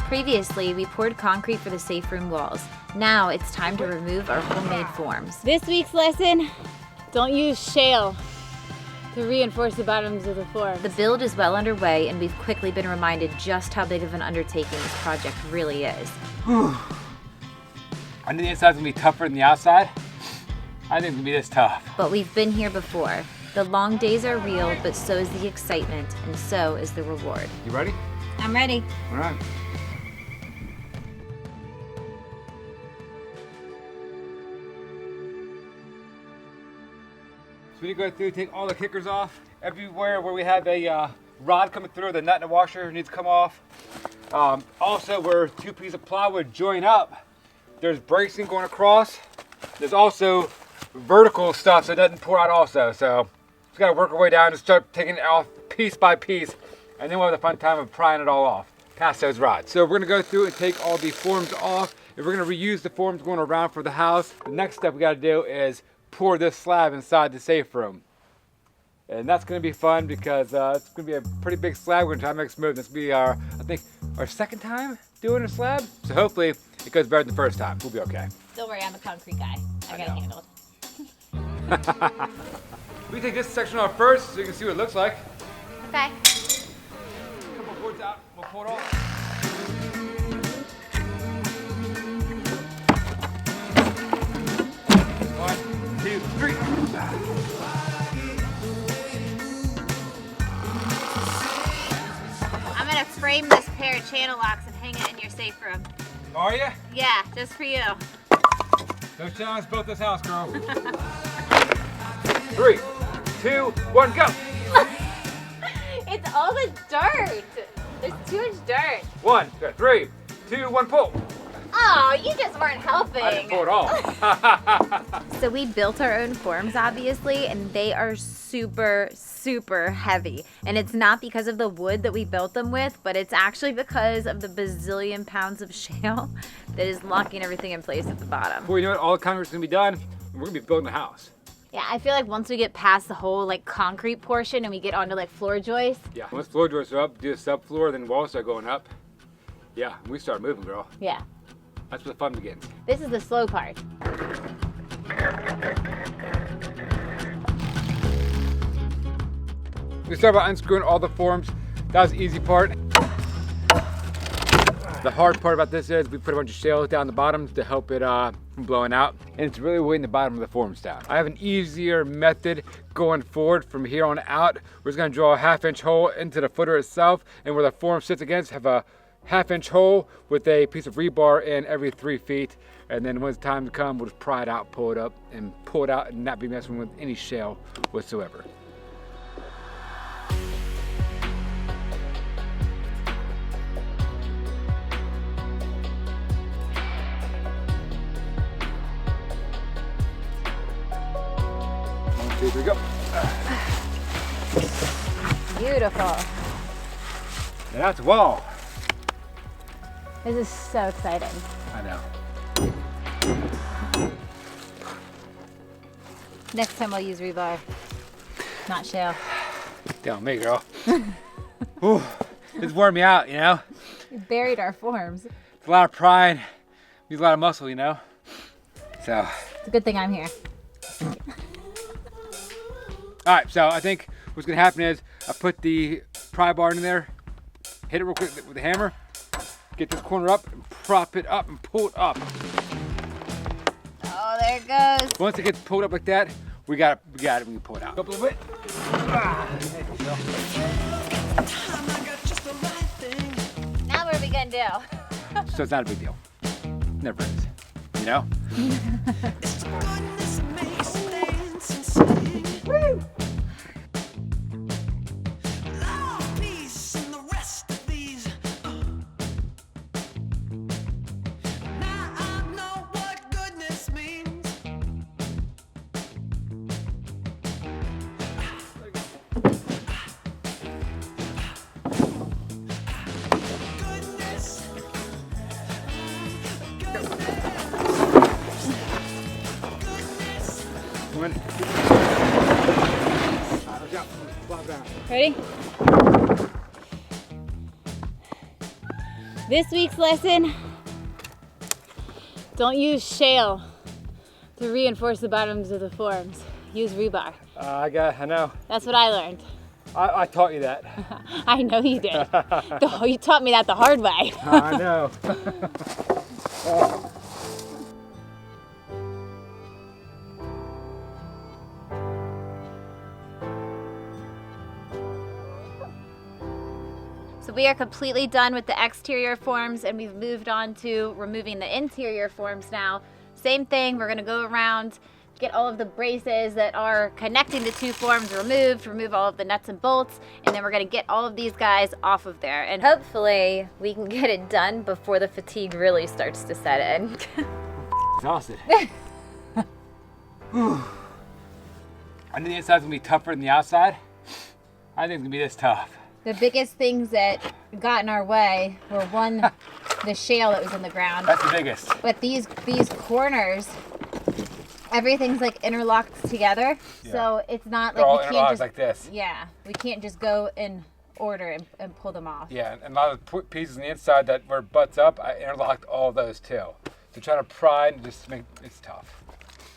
Previously, we poured concrete for the safe room walls. Now it's time to remove our homemade forms. This week's lesson, don't use shale to reinforce the bottoms of the forms. The build is well underway, and we've quickly been reminded just how big of an undertaking this project really is. I knew the inside's gonna be tougher than the outside. I think it's gonna be this tough. But we've been here before. The long days are real, but so is the excitement, and so is the reward. You ready? I'm ready. All right. So we need to go through, take all the kickers off. Everywhere where we have a rod coming through, the nut in the washer needs to come off. Also, where two pieces of plywood join up, there's bracing going across. There's also vertical stuff so it doesn't pour out also. So just gotta work our way down and start taking it off piece by piece. And then we'll have the fun time of prying it all off, past those rods. So we're gonna go through and take all the forms off. If we're gonna reuse the forms going around for the house, the next step we gotta do is pour this slab inside the safe room. And that's gonna be fun because it's gonna be a pretty big slab. We're gonna try to make it smooth. This will be I think, our second time doing a slab. So hopefully it goes better than the first time. We'll be okay. Don't worry, I'm a concrete guy. I got it handled. We take this section off first so you can see what it looks like. Okay. Couple boards out, we'll pull it off. One, two, three. I'm gonna frame this pair of channel locks and hang it in your safe room. Are you? Yeah, just for you. Don't challenge both this house, girl. 3, 2, 1, go. It's all the dirt. There's too much dirt. 1, 3, 2, 1, pull. Oh, you just weren't helping. I didn't pull it all. So we built our own forms, obviously, and they are super, super heavy. And it's not because of the wood that we built them with, but it's actually because of the bazillion pounds of shale that is locking everything in place at the bottom. Well, you know what? All the concrete's gonna be done. We're gonna be building a house. Yeah, I feel like once we get past the whole like concrete portion and we get onto like floor joists. Yeah, once floor joists are up, do the subfloor, then walls start going up. Yeah, we start moving, girl. Yeah. That's where the fun begins. This is the slow part. We start by unscrewing all the forms. That was the easy part. The hard part about this is we put a bunch of shale down the bottom to help it from blowing out. And it's really weighing the bottom of the forms down. I have an easier method going forward from here on out. We're just gonna draw a 1/2-inch hole into the footer itself, and where the form sits against, have a 1/2-inch hole with a piece of rebar in every 3 feet. And then when it's time to come, we'll just pry it out, pull it up, and pull it out and not be messing with any shale whatsoever. One, two, three, go. Beautiful. And that's a wall. This is so exciting. I know. Next time I'll use rebar, not shale. Down me, girl. Ooh, it's worn me out, you know? We buried our forms. It's a lot of prying, needs a lot of muscle, you know? So. It's a good thing I'm here. All right, so I think what's gonna happen is I put the pry bar in there, hit it real quick with the hammer, get this corner up and prop it up and pull it up. Oh, there it goes. Once it gets pulled up like that, we got it, we can pull it out. Up a little bit. Ah, there you go. Now what are we gonna do? So it's not a big deal. Never is, you know? Woo! One. Watch out. Flop down. Ready? This week's lesson, don't use shale to reinforce the bottoms of the forms. Use rebar. I know. That's what I learned. I taught you that. I know you did. You taught me that the hard way. I know. So we are completely done with the exterior forms and we've moved on to removing the interior forms now. Same thing, we're gonna go around, get all of the braces that are connecting the two forms removed, remove all of the nuts and bolts, and then we're gonna get all of these guys off of there. And hopefully we can get it done before the fatigue really starts to set in. Exhausted. I knew the inside's gonna be tougher than the outside. I think it's gonna be this tough. The biggest things that got in our way were one, the shale that was in the ground. That's the biggest. But these corners, everything's like interlocked together. Yeah. So it's not They're like all we can't interlocked just, like this. yeah, we can't just go in order and pull them off. Yeah, and a lot of the pieces on the inside that were butts up, I interlocked all those too. So trying to pry and just make it's tough.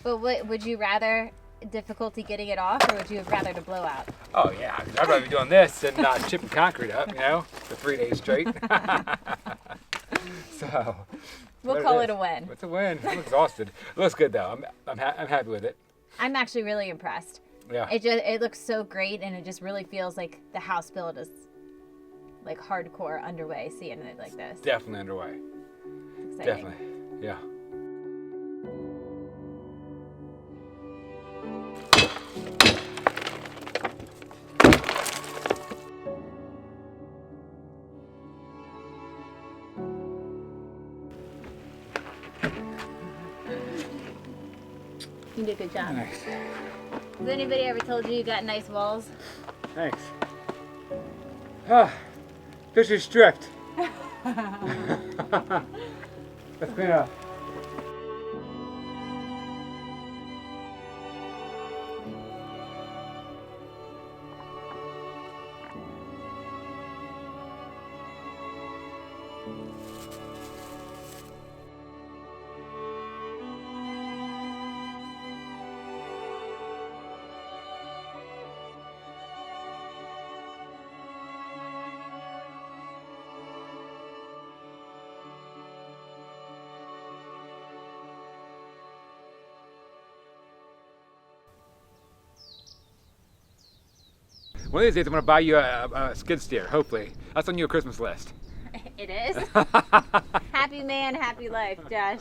But what, would you rather difficulty getting it off, or would you have rather to blow out? Oh yeah, 'cause I'd rather be doing this than chipping concrete up, for 3 days straight. So We'll call it a win. It's a win. I'm exhausted. It looks good though. I'm happy with it. I'm actually really impressed. Yeah. It looks so great, and it just really feels like the house build is like hardcore underway. Seeing it like this, Definitely underway. it's exciting. Definitely. Yeah. You did a good job. Nice. Has anybody ever told you got nice walls? Thanks. Ah, fish is stripped. Let's clean up. One of these days I'm going to buy you a skid steer, hopefully. That's on your Christmas list. It is. Happy man, happy life, Josh.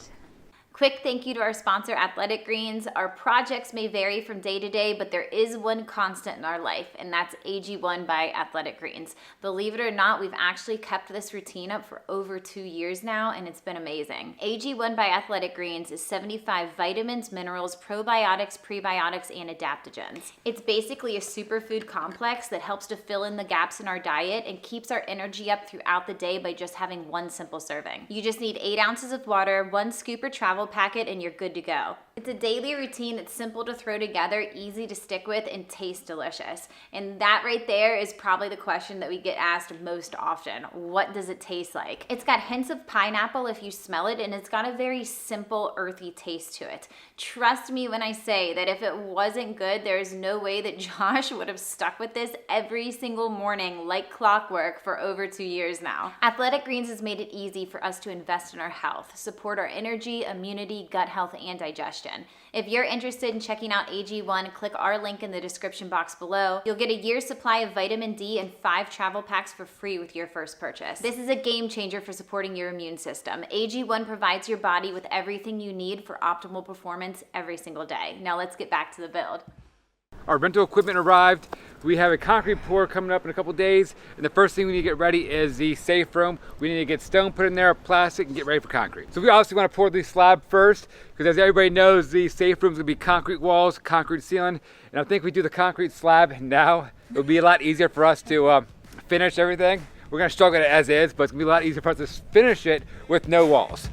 Quick thank you to our sponsor, Athletic Greens. Our projects may vary from day to day, but there is one constant in our life, and that's AG1 by Athletic Greens. Believe it or not, we've actually kept this routine up for over 2 years now, and it's been amazing. AG1 by Athletic Greens is 75 vitamins, minerals, probiotics, prebiotics, and adaptogens. It's basically a superfood complex that helps to fill in the gaps in our diet and keeps our energy up throughout the day by just having one simple serving. You just need 8 ounces of water, 1 scoop or travel packet, and you're good to go. It's a daily routine that's simple to throw together, easy to stick with, and tastes delicious. And that right there is probably the question that we get asked most often. What does it taste like? It's got hints of pineapple if you smell it, and it's got a very simple, earthy taste to it. Trust me when I say that if it wasn't good, there is no way that Josh would have stuck with this every single morning like clockwork for over 2 years now. Athletic Greens has made it easy for us to invest in our health, support our energy, immunity, gut health, and digestion. If you're interested in checking out AG1, click our link in the description box below. You'll get a year's supply of vitamin D and 5 travel packs for free with your first purchase. This is a game changer for supporting your immune system. AG1 provides your body with everything you need for optimal performance every single day. Now let's get back to the build. Our rental equipment arrived. We have a concrete pour coming up in a couple days, and the first thing we need to get ready is the safe room. We need to get stone put in there, plastic, and get ready for concrete. So we obviously want to pour the slab first, because as everybody knows, the safe room is going to be concrete walls, concrete ceiling, and I think if we do the concrete slab now, it'll be a lot easier for us to finish everything. We're going to struggle as is, but it's going to be a lot easier for us to finish it with no walls.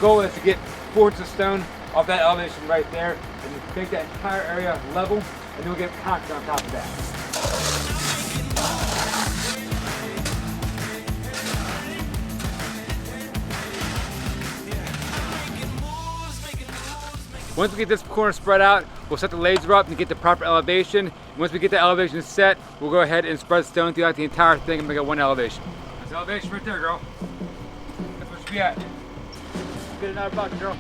goal is to get 4 inches of stone off that elevation right there and make that entire area level, and then we'll get concrete on top of that. Once we get this corner spread out, we'll set the laser up and get the proper elevation. And once we get the elevation set, we'll go ahead and spread stone throughout the entire thing and make it one elevation. That's the elevation right there, girl. That's what you should be at. Get another bucket, girl.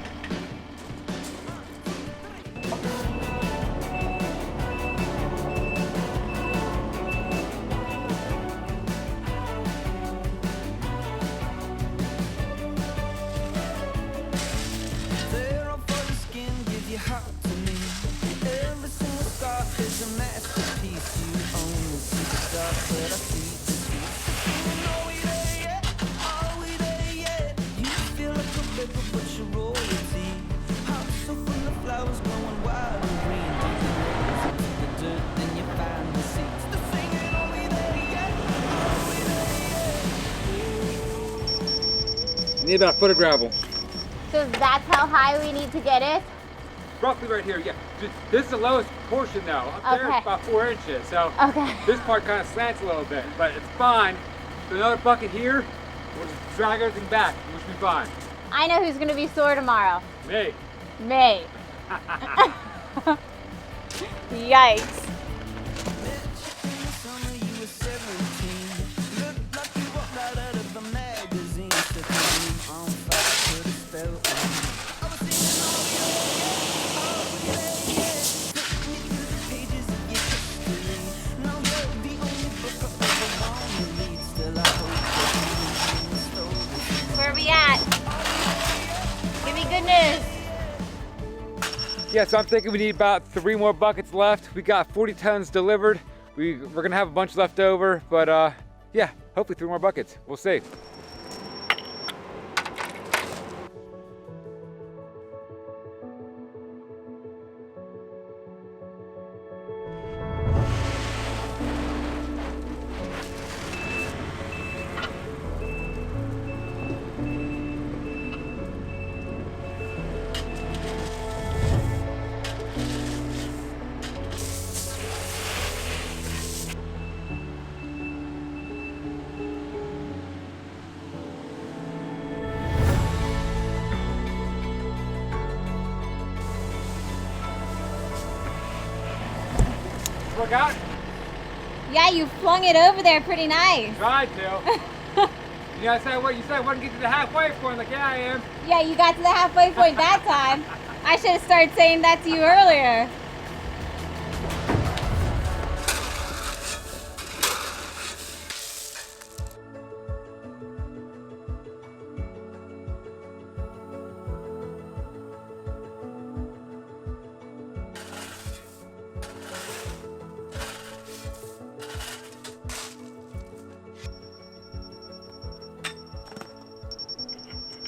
Need about a foot of gravel. So that's how high we need to get it? Roughly right here, yeah. This is the lowest portion though. Up there it's about 4 inches. So this part kind of slants a little bit, but it's fine. So another bucket here, we'll just drag everything back, which will be fine. I know who's gonna be sore tomorrow. Me. Me. Yikes. Where are we at? Give me good news. Yeah, so I'm thinking we need about 3 more buckets left. We got 40 tons delivered. We're gonna have a bunch left over, but yeah, hopefully 3 more buckets. We'll see. Work out? Yeah, you flung it over there pretty nice. Tried to. You know, I said what you said. I want to get to the halfway point. Like, yeah, I am. Yeah, you got to the halfway point that time. I should have started saying that to you earlier.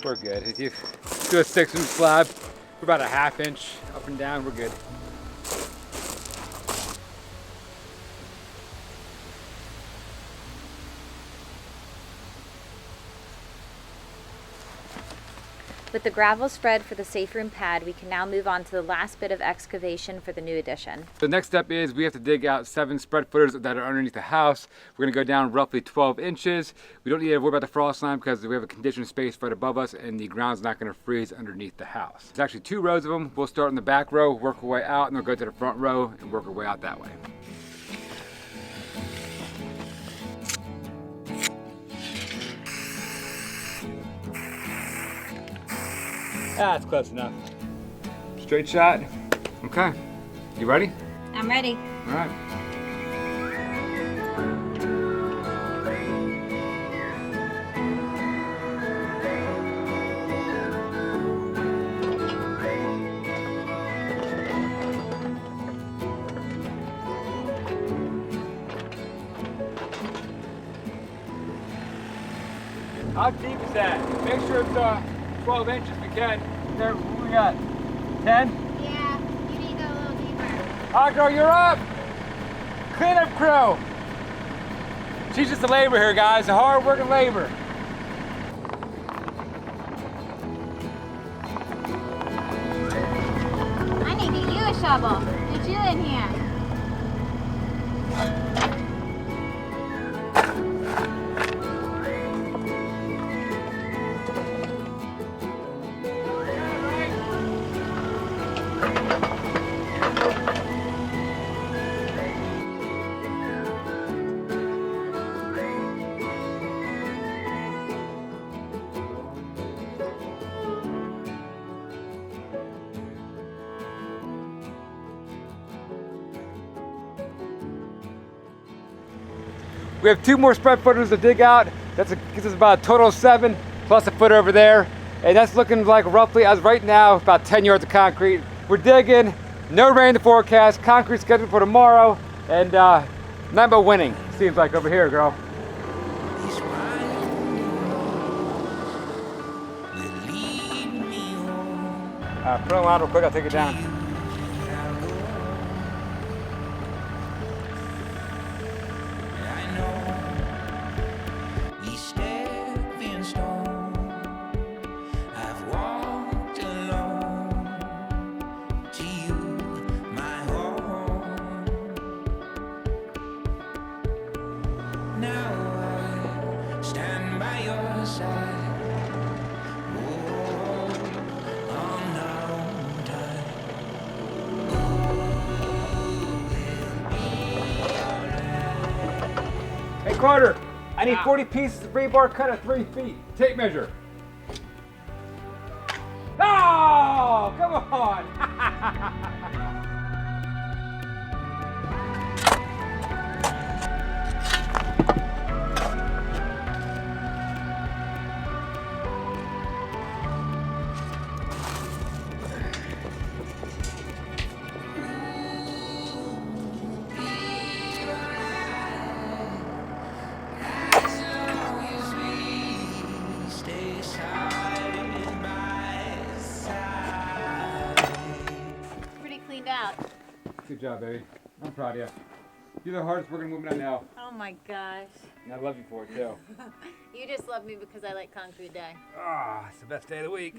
We're good. If you do a 6-inch slab, we're about a 1/2 inch up and down, we're good. With the gravel spread for the safe room pad, we can now move on to the last bit of excavation for the new addition. The next step is we have to dig out 7 spread footers that are underneath the house. We're gonna go down roughly 12 inches. We don't need to worry about the frost line because we have a conditioned space right above us and the ground's not gonna freeze underneath the house. There's actually 2 rows of them. We'll start in the back row, work our way out, and we'll go to the front row and work our way out that way. That's close enough. Straight shot. Okay. You ready? I'm ready. All right. How deep is that? Make sure it's 12 inches if we can. There, what we got? 10? Yeah, you need to go a little deeper. All right, girl, you're up. Cleanup crew. She's just a labor here, guys. A hard-working labor. shovel. Get you in here. We have 2 more spread footers to dig out. Gives us about a total of 7, plus a footer over there. And that's looking like roughly, as right now, about 10 yards of concrete. We're digging, no rain in the forecast, concrete scheduled for tomorrow, and nothing but winning, seems like over here, girl. Put it on real quick, I'll take it down. Hey Carter, I need 40 pieces of rebar cut at 3 feet. Tape measure. Oh, come on. Out. Good job, baby. I'm proud of you. You're the hardest working woman I know. Oh my gosh. And I love you for it too. You just love me because I like concrete day. Ah, it's the best day of the week.